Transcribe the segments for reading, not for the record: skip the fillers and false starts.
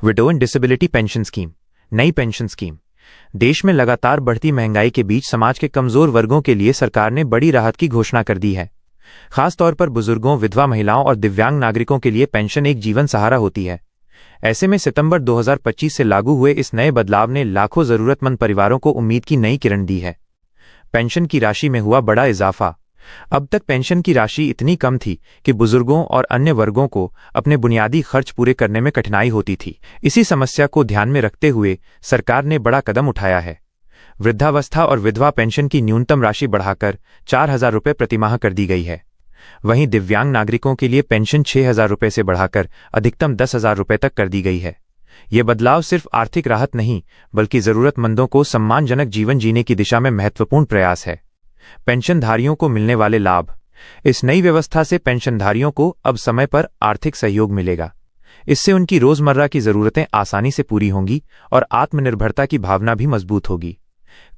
Window and disability pension scheme, नई pension scheme. देश में लगातार बढ़ती महंगाई के बीच समाज के कमजोर वर्गों के लिए सरकार ने बड़ी राहत की घोषणा कर दी है। खासतौर पर बुजुर्गों, विधवा महिलाओं और दिव्यांग नागरिकों के लिए पेंशन एक जीवन सहारा होती है। ऐसे में सितंबर 2025 से लागू हुए इस नए बदलाव ने लाखों जरूरतमंद परिवारों को उम्मीद की नई किरण दी है। पेंशन की राशि में हुआ बड़ा इजाफा। अब तक पेंशन की राशि इतनी कम थी कि बुजुर्गों और अन्य वर्गों को अपने बुनियादी खर्च पूरे करने में कठिनाई होती थी। इसी समस्या को ध्यान में रखते हुए सरकार ने बड़ा कदम उठाया है। वृद्धावस्था और विधवा पेंशन की न्यूनतम राशि बढ़ाकर 4,000 रुपये प्रतिमाह कर दी गई है। वहीं दिव्यांग नागरिकों के लिए पेंशन 6,000 रुपये से बढ़ाकर अधिकतम 10,000 रुपये तक कर दी गई है। ये बदलाव सिर्फ आर्थिक राहत नहीं, बल्कि जरूरतमंदों को सम्मानजनक जीवन जीने की दिशा में महत्वपूर्ण प्रयास है। पेंशनधारियों को मिलने वाले लाभ। इस नई व्यवस्था से पेंशनधारियों को अब समय पर आर्थिक सहयोग मिलेगा। इससे उनकी रोजमर्रा की जरूरतें आसानी से पूरी होंगी और आत्मनिर्भरता की भावना भी मजबूत होगी।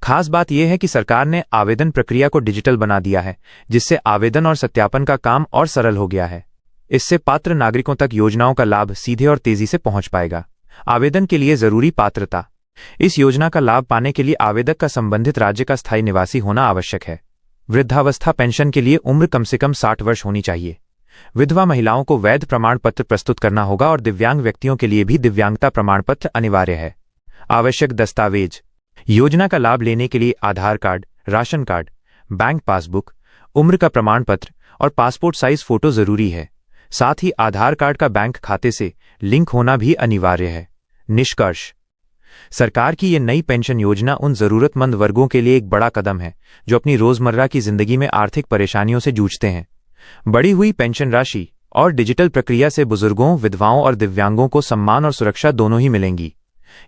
खास बात यह है कि सरकार ने आवेदन प्रक्रिया को डिजिटल बना दिया है, जिससे आवेदन और सत्यापन का काम और सरल हो गया है। इससे पात्र नागरिकों तक योजनाओं का लाभ सीधे और तेजी से पहुंच पाएगा। आवेदन के लिए जरूरी पात्रता। इस योजना का लाभ पाने के लिए आवेदक का संबंधित राज्य का स्थायी निवासी होना आवश्यक है। वृद्धावस्था पेंशन के लिए उम्र कम से कम 60 वर्ष होनी चाहिए। विधवा महिलाओं को वैध प्रमाण पत्र प्रस्तुत करना होगा और दिव्यांग व्यक्तियों के लिए भी दिव्यांगता प्रमाण पत्र अनिवार्य है। आवश्यक दस्तावेज। योजना का लाभ लेने के लिए Aadhaar card, ration card, bank passbook, उम्र का प्रमाण पत्र और पासपोर्ट साइज फोटो जरूरी है। साथ ही आधार कार्ड का बैंक खाते से लिंक होना भी अनिवार्य है। निष्कर्ष, सरकार की ये नई पेंशन योजना उन जरूरतमंद वर्गों के लिए एक बड़ा कदम है जो अपनी रोजमर्रा की जिंदगी में आर्थिक परेशानियों से जूझते हैं। बढ़ी हुई पेंशन राशि और डिजिटल प्रक्रिया से बुजुर्गों, विधवाओं और दिव्यांगों को सम्मान और सुरक्षा दोनों ही मिलेंगी।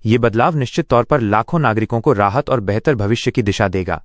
ये बदलाव निश्चित तौर पर लाखों नागरिकों को राहत और बेहतर भविष्य की दिशा देगा।